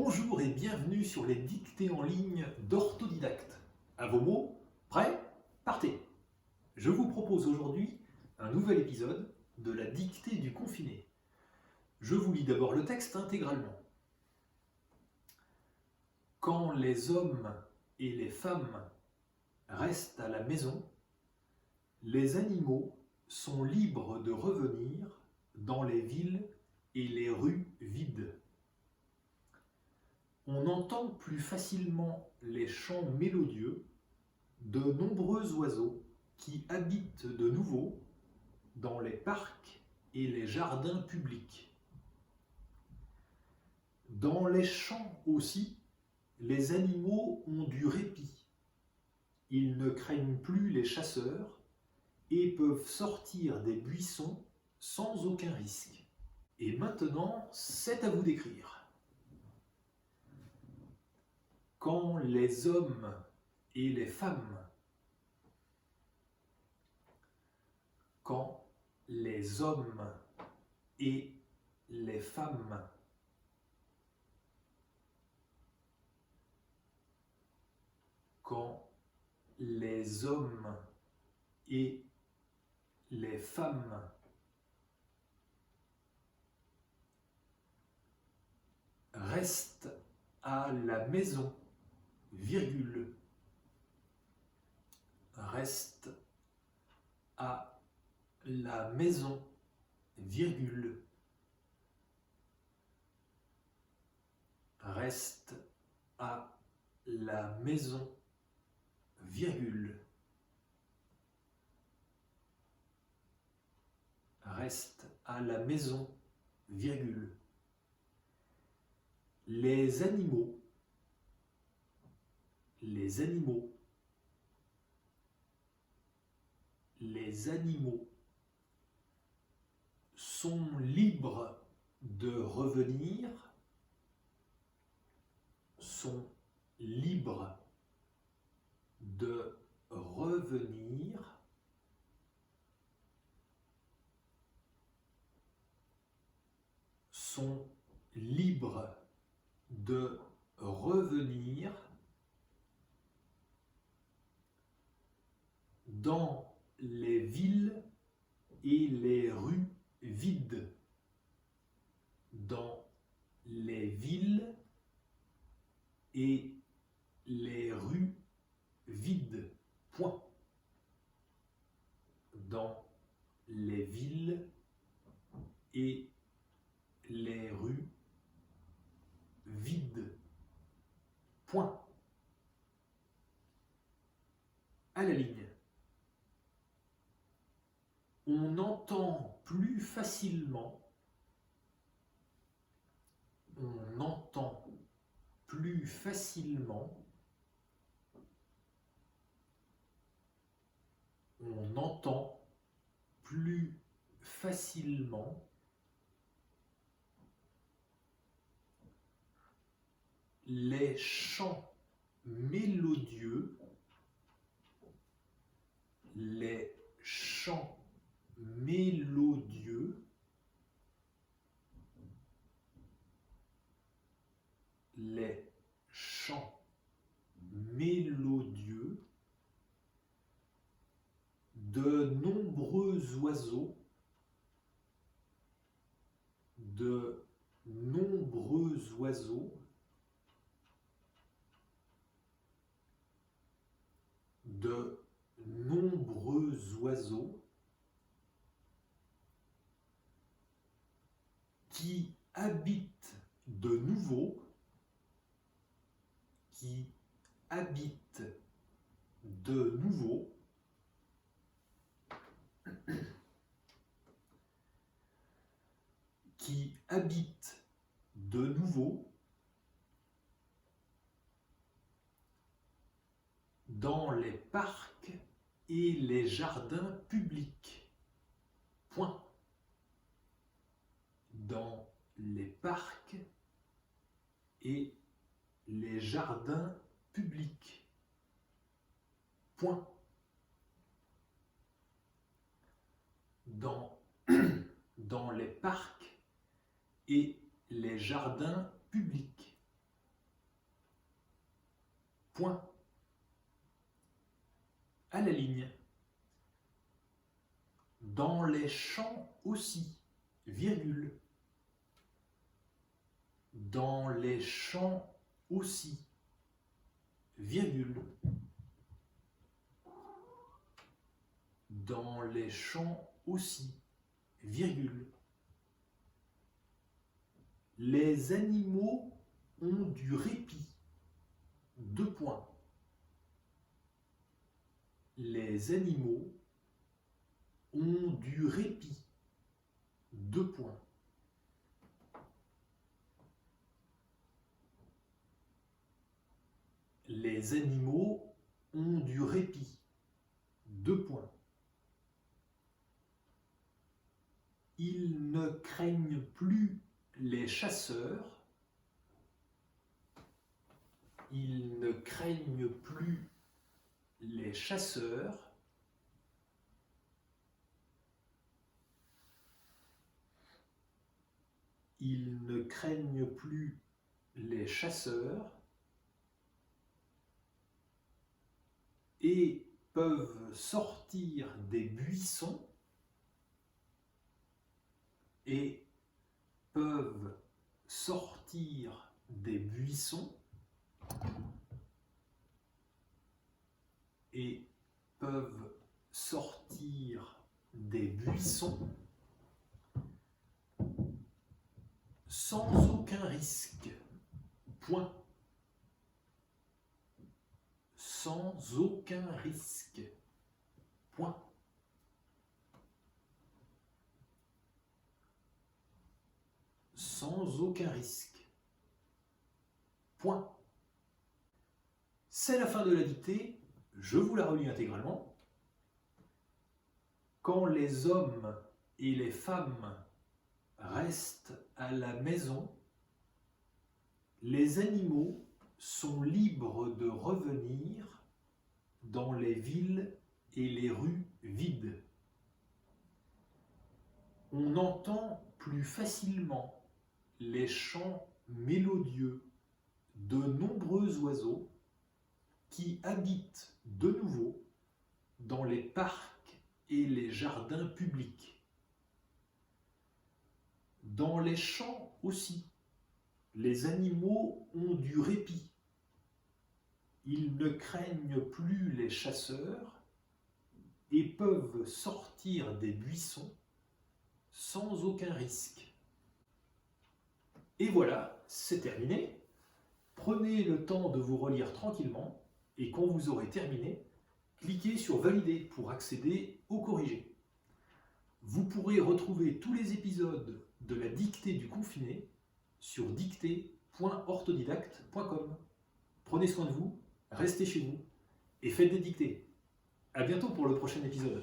Bonjour et bienvenue sur les dictées en ligne d'Orthodidacte. À vos mots, prêts? Partez! Je vous propose aujourd'hui un nouvel épisode de la dictée du confiné. Je vous lis d'abord le texte intégralement. Quand les hommes et les femmes restent à la maison, les animaux sont libres de revenir dans les villes et les rues vides. On entend plus facilement les chants mélodieux de nombreux oiseaux qui habitent de nouveau dans les parcs et les jardins publics. Dans les champs aussi, les animaux ont du répit. Ils ne craignent plus les chasseurs et peuvent sortir des buissons sans aucun risque. Et maintenant, c'est à vous d'écrire. Quand les hommes et les femmes, quand les hommes et les femmes, quand les hommes et les femmes restent à la maison, virgule, reste à la maison, virgule, reste à la maison, virgule, reste à la maison, virgule. Les animaux sont libres de revenir, sont libres de revenir sont libres de revenir dans les villes et les rues vides, dans les villes et les rues vides, point. Dans les villes et les rues vides, point. À la ligne. On entend plus facilement, on entend plus facilement, on entend plus facilement les chants mélodieux, les chants mélodieux, les chants mélodieux de nombreux oiseaux, de nombreux oiseaux, de nombreux oiseaux qui habitent de nouveau, qui habitent de nouveau qui habitent de nouveau dans les parcs et les jardins publics. Point. Dans les parcs et les jardins publics. Point. Dans les parcs et les jardins publics. point. À la ligne. Dans les champs aussi, virgule. Dans les champs aussi, virgule. Dans les champs aussi, virgule. Les animaux ont du répit, deux points. Les animaux ont du répit, deux points. Les animaux ont du répit, deux points. Ils ne craignent plus les chasseurs. Ils ne craignent plus les chasseurs. Ils ne craignent plus les chasseurs et peuvent sortir des buissons et peuvent sortir des buissons et peuvent sortir des buissons sans aucun risque. Point. Sans aucun risque. Point. Sans aucun risque. Point. C'est la fin de la dictée. Je vous la relis intégralement. Quand les hommes et les femmes restent à la maison, les animaux sont libres de revenir dans les villes et les rues vides. On entend plus facilement les chants mélodieux de nombreux oiseaux qui habitent de nouveau dans les parcs et les jardins publics. Dans les champs aussi, les animaux ont du répit. Ils ne craignent plus les chasseurs et peuvent sortir des buissons sans aucun risque. Et voilà, c'est terminé. Prenez le temps de vous relire tranquillement et quand vous aurez terminé, cliquez sur Valider pour accéder au corrigé. Vous pourrez retrouver tous les épisodes de la dictée du confiné sur dictée.orthodidacte.com. Prenez soin de vous, restez chez vous et faites des dictées. À bientôt pour le prochain épisode.